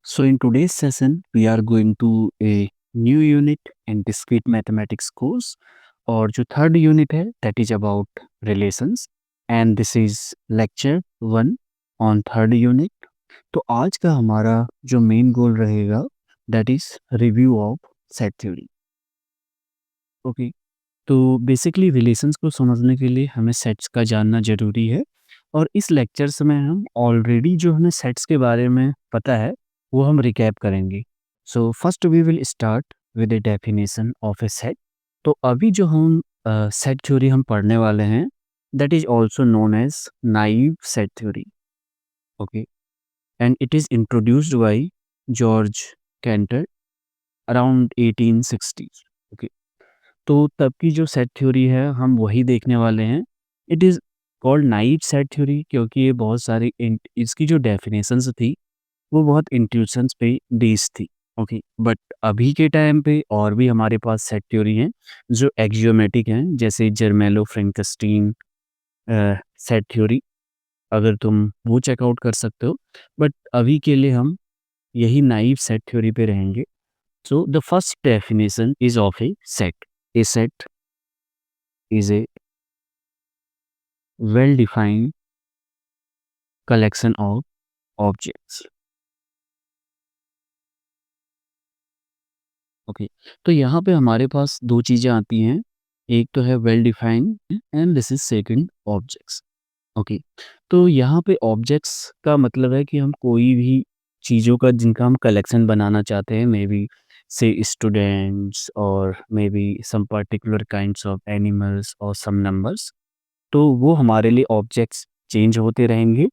So, in today's session, we are going to a new unit in discrete mathematics course, और जो third unit है that is about relations and this is lecture 1 on third unit. तो आज का हमारा जो main goal रहेगा that is review of set theory. Okay, तो बेसिकली रिलेशंस को समझने के लिए हमें सेट्स का जानना ज़रूरी है, और इस लेक्चर्स में हम ऑलरेडी जो हमें सेट्स के बारे में पता है वो हम रिकैप करेंगे। So first we will start with the definition of a set. तो अभी जो हम सेट थ्योरी हम पढ़ने वाले हैं that is also known as naive set theory. Okay, and it is introduced by George Cantor around 1860। Okay, तो तब की जो सेट थ्योरी है हम वही देखने वाले हैं। It is called naive set theory क्योंकि ये बहुत सारी इसकी जो डेफिनेशंस थी वो बहुत इंट्यूशंस पे बेस्ड थी। ओके, बट अभी के टाइम पे और भी हमारे पास सेट थ्योरी हैं जो एक्सियोमेटिक हैं, जैसे जर्मेलो फ्रैंकस्टीन सेट थ्योरी। अगर तुम वो चेकआउट कर सकते हो, बट अभी के लिए हम यही नाइव सेट थ्योरी पे रहेंगे। So the first definition is of a set. A set is a well-defined collection of objects. Okay, तो यहाँ पे हमारे पास दो चीज़ें आती हैं, एक तो है well defined and this is second objects. Okay, तो यहाँ पे ऑब्जेक्ट्स का मतलब है कि हम कोई भी चीज़ों का जिनका हम कलेक्शन बनाना चाहते हैं, मे बी से स्टूडेंट्स और maybe some particular kinds of animals और सम नंबर्स, तो वो हमारे लिए ऑब्जेक्ट्स चेंज होते रहेंगे।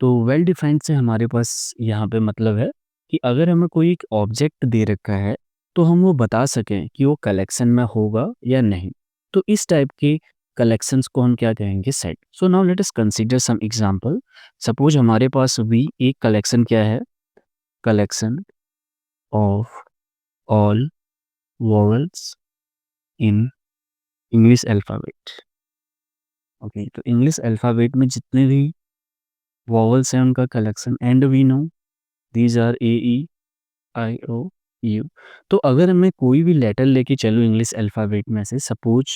तो वेल डिफाइंड से हमारे पास यहाँ पे मतलब है कि अगर हमें कोई एक ऑब्जेक्ट दे रखा है तो हम वो बता सकें कि वो कलेक्शन में होगा या नहीं। तो इस टाइप के कलेक्शंस को हम क्या कहेंगे, set. So now let us consider some example. Suppose हमारे पास भी एक कलेक्शन क्या है, collection of all vowels in English alphabet. Okay, तो इंग्लिश अल्फाबेट में जितने भी वोवेल्स हैं उनका collection, and we know these are A E I O U. तो अगर मैं कोई भी लेटर लेके चलूँ इंग्लिश अल्फ़ाबेट में से, सपोज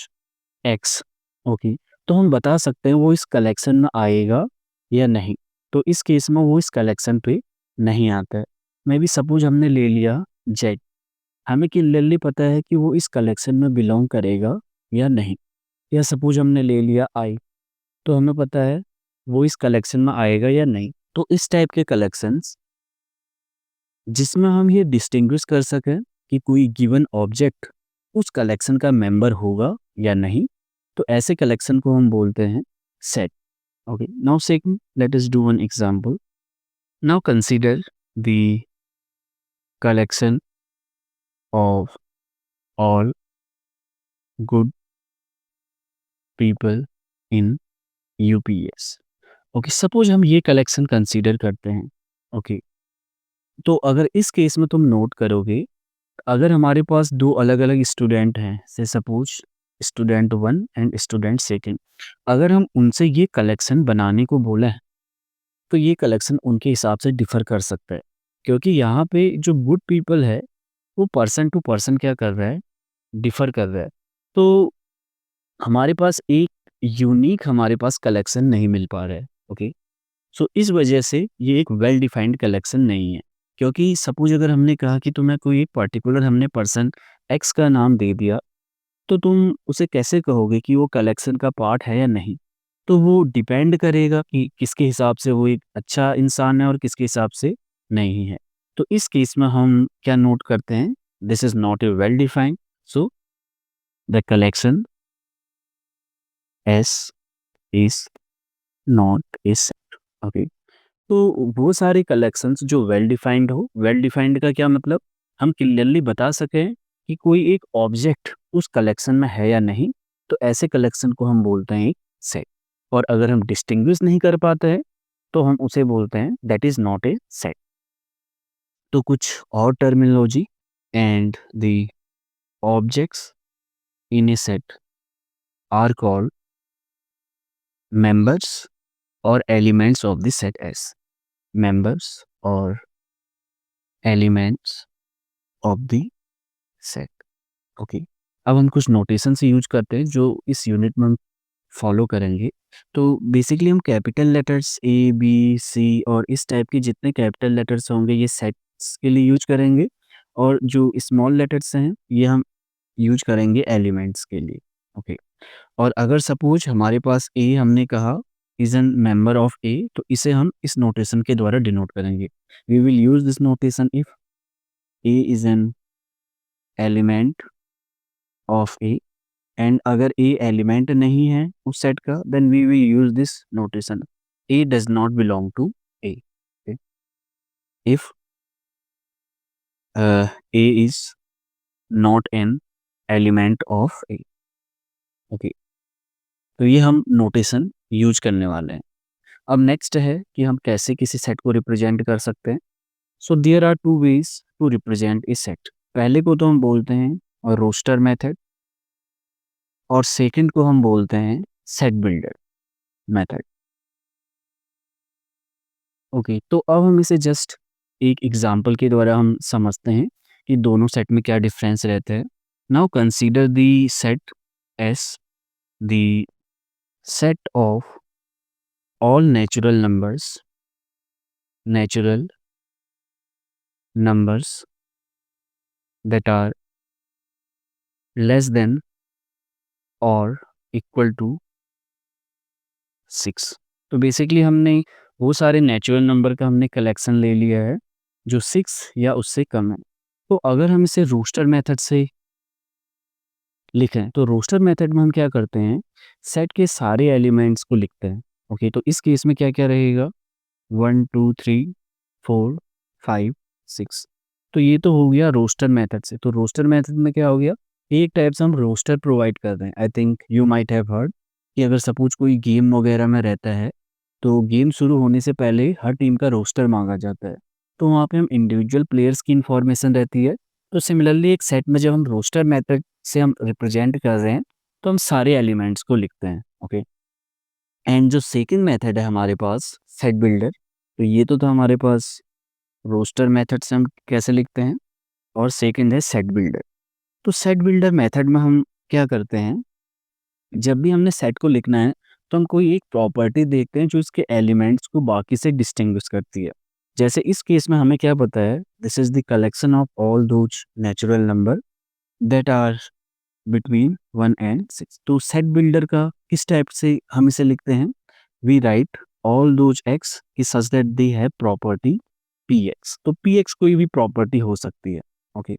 एक्स। ओके, तो हम बता सकते हैं वो इस कलेक्शन में आएगा या नहीं। तो इस केस में वो इस कलेक्शन पे नहीं आता है। मे बी सपोज हमने ले लिया जेड, हमें क्लियरली पता है कि वो इस कलेक्शन में बिलोंग करेगा या नहीं। या सपोज हमने ले लिया आई, तो हमें पता है वो इस कलेक्शन में आएगा या नहीं। तो इस टाइप के कलेक्शंस जिसमें हम ये डिस्टिंग्विश कर सकें कि कोई गिवन ऑब्जेक्ट उस कलेक्शन का मेंबर होगा या नहीं, तो ऐसे कलेक्शन को हम बोलते हैं set. Okay, now second let us do one example. Now consider the collection of all good people in UPS. Okay, suppose हम ये कलेक्शन कंसीडर करते हैं। ओके, तो अगर इस केस में तुम नोट करोगे, अगर हमारे पास दो अलग-अलग स्टूडेंट हैं, से सपोज स्टूडेंट 1 एंड स्टूडेंट 2, अगर हम उनसे ये कलेक्शन बनाने को बोला है, तो ये कलेक्शन उनके हिसाब से डिफ़र कर सकता है। क्योंकि यहाँ पे जो गुड पीपल है, वो पर्सन टू पर्सन क्या कर रहा है, डिफ़र कर रहा है। तो हमारे पास एक यूनिक हमारे पास कलेक्शन नहीं मिल पा रहा है। ओके? सो इस वजह से ये एक वेल डिफाइंड कलेक्शन नहीं है। क्योंकि सपोज अगर हमने कहा कि तुम्हें कोई एक पर्टिकुलर हमने पर्सन एक्स का नाम दे दिया, तो तुम उसे कैसे कहोगे कि वो कलेक्शन का पार्ट है या नहीं? तो वो डिपेंड करेगा कि किसके हिसाब से वो एक अच्छा इंसान है और किसके हिसाब से नहीं है। तो इस केस में हम क्या नोट करते हैं, this is not A well defined, so the collection S is not a set. Okay, तो वो सारे कलेक्शंस जो वेल डिफाइंड हो, वेल डिफाइंड का क्या मतलब, हम क्लियरली बता सकें कि कोई एक ऑब्जेक्ट उस कलेक्शन में है या नहीं, तो ऐसे कलेक्शन को हम बोलते हैं एक सेट। और अगर हम डिस्टिंग्विश नहीं कर पाते हैं तो हम उसे बोलते हैं that is not a set. तो कुछ और terminology, and the objects in a set are called members और एलिमेंट्स ऑफ द सेट एस। मेंबर्स और elements of the set. Okay, अब हम कुछ नोटेशन से यूज करते हैं जो इस यूनिट में हम फॉलो करेंगे। तो बेसिकली हम capital letters A B C और इस टाइप के जितने कैपिटल लेटर्स होंगे ये सेट्स के लिए यूज करेंगे, और जो स्मॉल लेटर्स हैं ये हम यूज करेंगे एलिमेंट्स के लिए। ओके, और अगर सपोज हमारे पास ए हमने कहा is an member of A, तो इसे हम इस नोटेशन के द्वारा डिनोट करेंगे। We will use this notation if a is an element of A, and अगर ए एलिमेंट नहीं है उस सेट का then we will use this notation a does not belong to A. If a is not an element of A. Okay, तो ये हम notation use करने वाले हैं। अब नेक्स्ट है कि हम कैसे किसी सेट को रिप्रेजेंट कर सकते हैं। So there are two ways to represent a set. पहले को तो हम बोलते हैं रोस्टर मेथड, और सेकंड को हम बोलते हैं सेट बिल्डर मेथड। ओके, तो अब हम इसे जस्ट एक एग्जांपल के द्वारा हम समझते हैं कि दोनों सेट में क्या डिफरेंस रहते हैं। Now consider the set S the set of all natural numbers that are less than or equal to 6। तो बेसिकली हमने वो सारे नेचुरल नंबर का हमने कलेक्शन ले लिया है जो 6 या उससे कम है। तो अगर हम इसे रोस्टर मेथड से लिखें तो रोस्टर मेथड में हम क्या करते हैं, सेट के सारे एलिमेंट्स को लिखते हैं। ओके, तो इस केस में क्या क्या रहेगा, 1 2 3 4 5 6। तो ये तो हो गया रोस्टर मेथड से। तो रोस्टर मेथड में क्या हो गया, एक टाइप से हम रोस्टर प्रोवाइड कर रहे हैं। I think you might have heard कि अगर सपोज कोई गेम वगैरह में रहता है तो गेम शुरू होने से पहले हर टीम का रोस्टर मांगा जाता है, तो वहाँ पे हम इंडिविजुअल प्लेयर्स की इंफॉर्मेशन रहती है। तो सिमिलरली एक सेट में जब हम रोस्टर मेथड से हम रिप्रेजेंट कर रहे हैं तो हम सारे एलिमेंट्स को लिखते हैं। ओके, एंड जो सेकंड मेथड है हमारे पास सेट बिल्डर, तो ये तो था हमारे पास रोस्टर मेथड से हम कैसे लिखते हैं, और सेकंड है सेट बिल्डर। तो सेट बिल्डर मेथड में हम क्या करते हैं, जब भी हमने सेट को लिखना है तो हम कोई एक प्रॉपर्टी देखते हैं जो इसके एलिमेंट्स को बाकी से डिस्टिंग्विश करती है। जैसे इस केस में हमें क्या पता है, this is the collection of all those natural number that are between 1 and 6। तो सेट बिल्डर का किस टाइप से हम इसे लिखते हैं, we write all those x is such that they have property P x. तो पी एक्स कोई भी प्रॉपर्टी हो सकती है। ओके,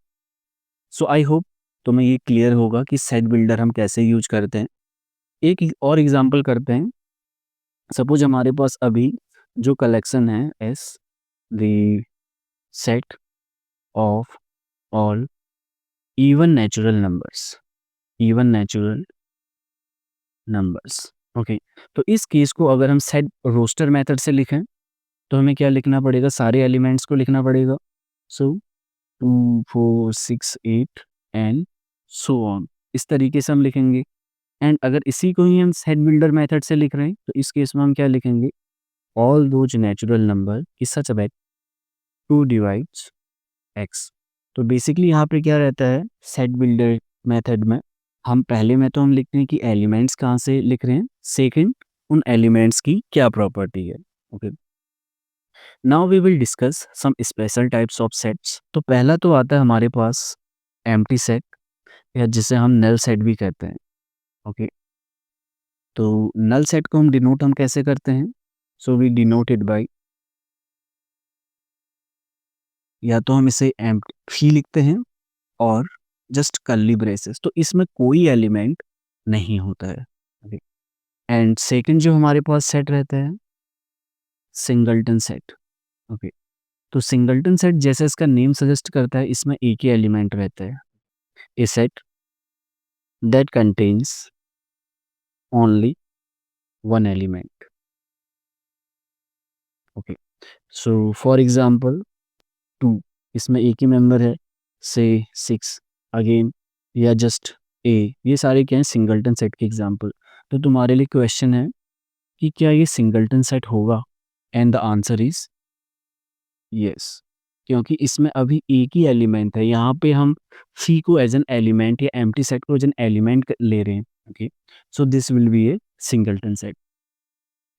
सो आई होप तुम्हें ये क्लियर होगा कि सेट बिल्डर हम कैसे यूज करते हैं। एक और एग्जांपल करते हैं। सपोज हमारे पास अभी जो कलेक्शन है S the set of all even natural numbers. Okay, तो इस केस को अगर हम सेट रोस्टर मेथड से लिखें तो हमें क्या लिखना पड़ेगा, सारे एलिमेंट्स को लिखना पड़ेगा। सो 2 4 6 8 एंड सो ऑन, इस तरीके से हम लिखेंगे। एंड अगर इसी को ही हम सेट बिल्डर मेथड से लिख रहे हैं तो इस केस में हम क्या लिखेंगे, all those natural number is such that 2 divides x. तो बेसिकली यहाँ पे क्या रहता है, सेट बिल्डर मेथड में हम पहले में तो हम लिखते हैं कि एलिमेंट्स कहाँ से लिख रहे हैं, सेकंड उन एलिमेंट्स की क्या प्रॉपर्टी है। Okay, now we will discuss some special types of sets. तो पहला तो आता है हमारे पास एम्प्टी सेट, या जिसे हम नल सेट भी कहते हैं। ओके, तो नल सेट को हम डिनोट हम कैसे करते हैं, so we denote it by, या तो हम इसे एम्प्टी लिखते हैं और जस्ट कर्ली ब्रेसेस, तो इसमें कोई एलिमेंट नहीं होता है। ओके, एंड सेकंड जो हमारे पास सेट रहता है सिंगलटन सेट। ओके, तो सिंगलटन सेट जैसे इसका नेम सजेस्ट करता है इसमें एक ही एलिमेंट रहता है, a set that contains only one element. Okay, so for example 2, इसमें एक ही मेंबर है, से 6 अगेन, या जस्ट ए, ये सारे क्या हैं सिंगलटन सेट के एग्जांपल। तो तुम्हारे लिए क्वेश्चन है कि क्या ये सिंगलटन सेट होगा, and the answer is yes. क्योंकि इसमें अभी एक ही एलिमेंट है। यहाँ पे हम सी को एज एन एलिमेंट या एम्प्टी सेट को एज एन एलिमेंट ले रहे हैं। Okay, so this will be A singleton set.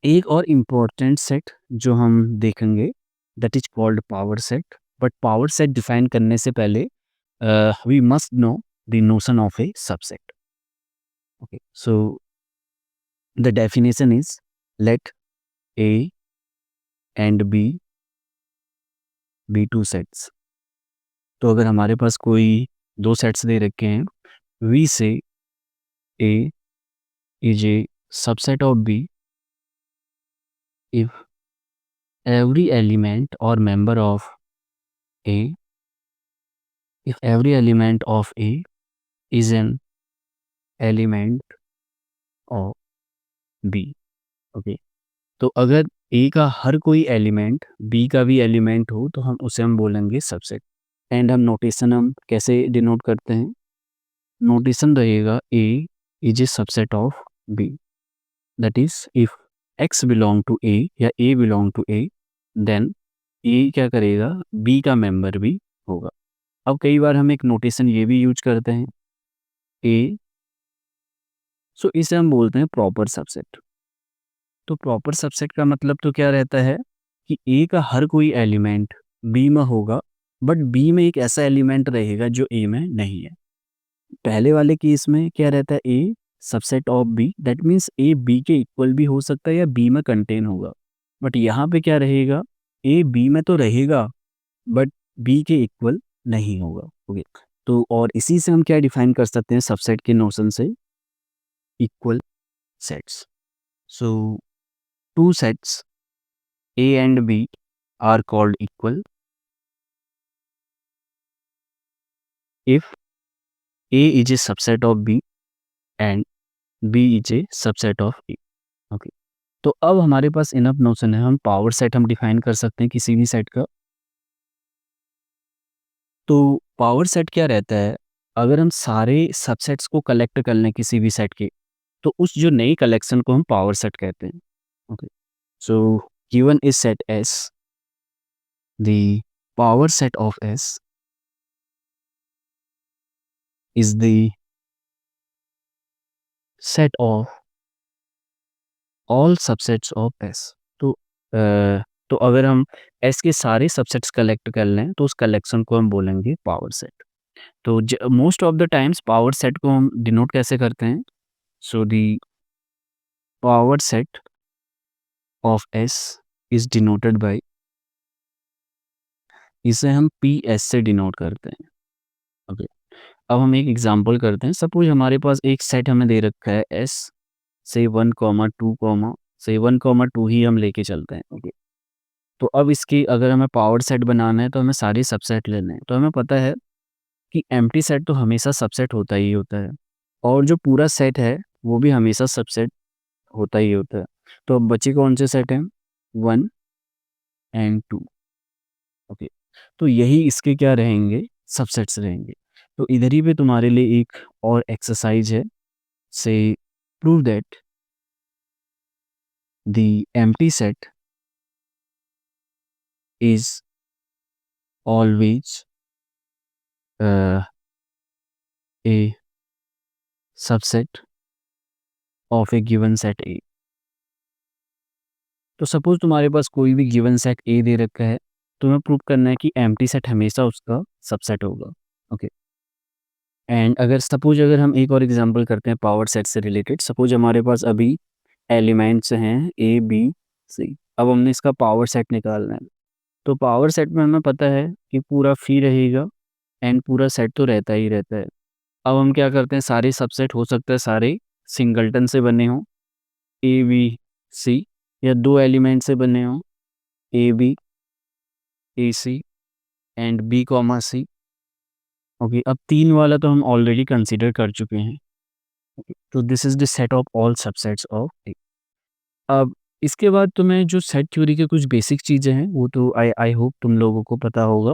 एक और इम्पोर्टेंट सेट जो हम देखेंगे that is called power set. But power set define करने से पहले we must know the notion of a subset. Okay, so the definition is let A and B be two sets. तो अगर हमारे पास कोई दो सेट्स दे रखे हैं, we say A is a subset of B if every element or member of A, if every element of A is an element of B. Okay, तो अगर ए का हर कोई एलिमेंट बी का भी एलिमेंट हो तो हम बोलेंगे सबसेट। एंड हम कैसे डिनोट करते हैं? नोटेशन रहेगा A is a subset of B. That is if x belong to A या A belong to A, then A क्या करेगा? बी का मेंबर भी होगा। अब कई बार हम एक नोटेशन ये भी यूज करते हैं ए, सो इसे हम बोलते हैं प्रॉपर सबसेट। तो प्रॉपर सबसेट का मतलब तो क्या रहता है कि ए का हर कोई एलिमेंट बी में होगा, बट बी में एक ऐसा एलिमेंट रहेगा जो ए में नहीं है। पहले वाले केस में क्या रहता है? A subset of B, that means A B के इक्वल भी हो सकता है या बी में कंटेन होगा। बट यहाँ पे क्या रहेगा? ए बी में तो रहेगा बट बी के इक्वल नहीं होगा। ओके, तो और इसी से हम क्या डिफाइन कर सकते हैं सबसेट के नोशन से? Equal sets. So two sets A and B are called equal if A is a subset of B and B is a subset of A. Okay. तो अब हमारे पास इनफ नोशन है, हम पावर सेट हम define कर सकते हैं किसी भी सेट का। तो पावर सेट क्या रहता है? अगर हम सारे सबसेट्स को कलेक्ट कर लें किसी भी सेट के, तो उस जो नई कलेक्शन को हम पावर सेट कहते हैं। Okay, so given is set S, the power set of S is the set of all subsets of S. तो तो अगर हम S के सारे सबसेट्स कलेक्ट कर लें तो उस कलेक्शन को हम बोलेंगे पावर सेट। तो most of the times power set को हम डिनोट कैसे करते हैं? So the power set of S is denoted by, इसे हम PS से डिनोट करते हैं। ओके, अब हम एक एग्जांपल करते हैं। सपोज हमारे पास एक सेट हमें दे रखा है S से 1, 2, से 1, 2 ही हम लेके चलते हैं। ओके, तो अब इसकी अगर हमें पावर सेट बनाना है तो हमें सारे सबसेट लेने हैं। तो हमें पता है कि एम्प्टी सेट तो हमेशा सबसेट होता ही होता है और जो पूरा सेट है वो भी हमेशा सबसेट होता ही होता है। तो अब बचे कौन से सेट हैं? 1 एंड 2। ओके, तो यही इसके क्या रहेंगे? सबसेट्स रहेंगे। तो इधर ही पे तुम्हारे लिए एक और एक्सरसाइज है, से prove that the empty set is always a subset of a given set A. तो सपोज तुम्हारे पास कोई भी गिवन सेट A दे रखा है, तुम्हें प्रूव करना है कि एम्प्टी सेट हमेशा उसका सबसेट होगा। ओके, एंड अगर हम एक और एग्जांपल करते हैं पावर सेट से रिलेटेड। सपोज हमारे पास अभी एलिमेंट्स हैं A B C, अब हमने इसका पावर सेट निकालना है। तो पावर सेट में हमें पता है कि पूरा फ्री रहेगा एंड पूरा सेट तो रहता ही रहता है। अब हम क्या करते हैं? सारे सबसेट हो सकता है सारे सिंगलटन से बने हों, ए बी सी, या दो एलिमेंट से बने हों, A B A C and B comma C. Okay, अब 3 वाला तो हम ऑलरेडी कंसीडर कर चुके हैं। ओके, तो this is the set of all subsets of A. अब इसके बाद तुम्हें जो सेट थ्योरी के कुछ बेसिक चीज़ें हैं वो तो आई होप तुम लोगों को पता होगा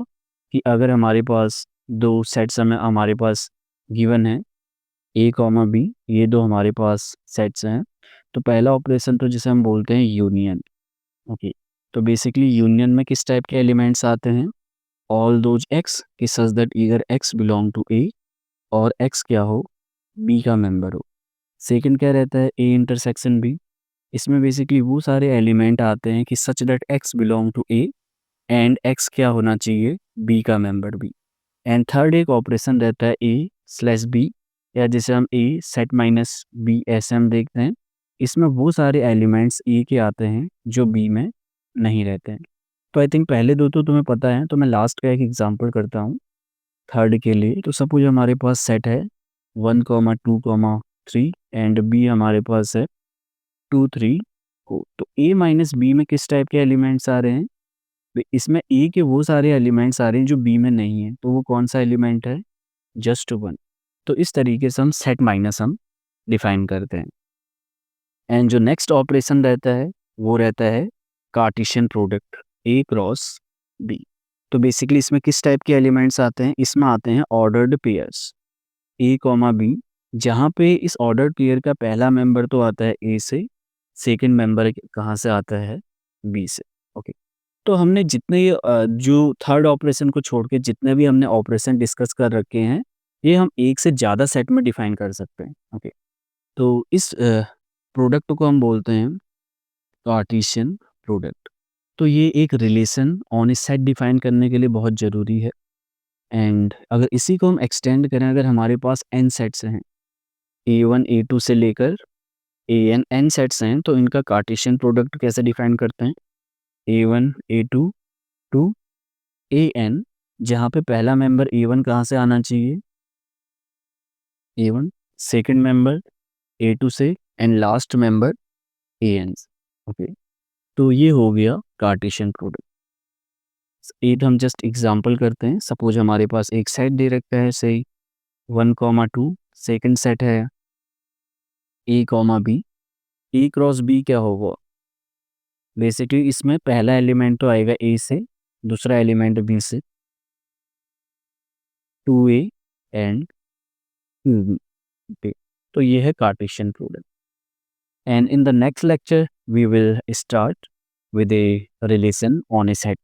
कि अगर हमारे पास दो सेट्स हमारे पास गिवन है ए कॉमा बी, ये दो हमारे पास सेट्स हैं, तो पहला ऑपरेशन तो जिसे हम बोलते हैं यूनियन। ओके, तो बेसिकली यूनियन में किस टाइप के एलिमेंट्स आते हैं? ऑल दोज एक्स कि such that either x belong to A और एक्स क्या हो, बी का मेंबर हो। सेकंड क्या रहता है, ए इंटरसेक्शन बी। इसमें बेसिकली वो सारे एलिमेंट आते हैं कि such that x belong to A and x क्या होना चाहिए, बी का मेंबर बी। एंड थर्ड एक ऑपरेशन रहता है ए स्लैश बी, या जिसे हम ए सेट माइनस बी ऐसे हम देखते हैं। इसमें वो सारे एलिमेंट्स ए के आते हैं जो बी में नहीं रहते हैं। तो आई थिंक पहले दो तो तुम्हें पता है, तो मैं लास्ट का एक एग्जांपल करता हूँ थर्ड के लिए। तो सपोज हमारे पास सेट है 1,2,3 एंड बी हमारे पास है 2,3 4। तो ए माइनस बी में किस टाइप के एलिमेंट्स आ रहे हैं, तो इसमें ए के वो सारे एलिमेंट्स आ रहे हैं जो बी में नहीं है। तो वो कौन सा एलिमेंट है, जस्ट वन। तो इस तरीके से हम सेट माइनस हम डिफाइन करते हैं। एंड जो नेक्स्ट ऑपरेशन रहता है वो रहता है Cartesian product A cross B. तो बेसिकली इसमें किस टाइप के एलिमेंट्स आते हैं, इसमें आते हैं ऑर्डर्ड पेयर्स ए कॉमा बी, जहाँ पे इस ऑर्डर पेयर का पहला मेंबर तो आता है ए से, सेकंड मेंबर कहाँ से आता है, बी से। ओके, तो हमने जितने जो थर्ड ऑपरेशन को छोड़ के जितने भी हमने ऑपरेशन डिस्कस कर रखे हैं, ये हम एक से ज़्यादा सेट में डिफाइन कर सकते हैं। ओके, तो इस प्रोडक्ट को हम बोलते हैं कार्टेशियन प्रोडक्ट। तो ये एक relation on A set define करने के लिए बहुत ज़रूरी है। एंड अगर इसी को हम एक्सटेंड करें, अगर हमारे पास एन सेट्स हैं, A1 A2 से लेकर एन सेट्स हैं, तो इनका कार्टेशियन प्रोडक्ट कैसे डिफाइन करते हैं, A1 A2 टू एन, जहाँ पे पहला मेंबर A1 कहाँ से आना चाहिए, A1, सेकंड मेंबर A2 से एंड लास्ट मेंबर AN से। ओके, तो ये हो गया कार्टेशियन प्रोडक्ट। एक हम जस्ट एग्जांपल करते हैं। सपोज हमारे पास एक सेट दे रखा है, से 1,2, सेकंड सेट है ए कॉमा बी। ए क्रॉस बी क्या होगा, बेसिकली इसमें पहला एलिमेंट तो आएगा ए से, दूसरा एलिमेंट बी से, 2A एंड 2B। तो ये है Cartesian product. And in the next lecture we will start with a relation on a set.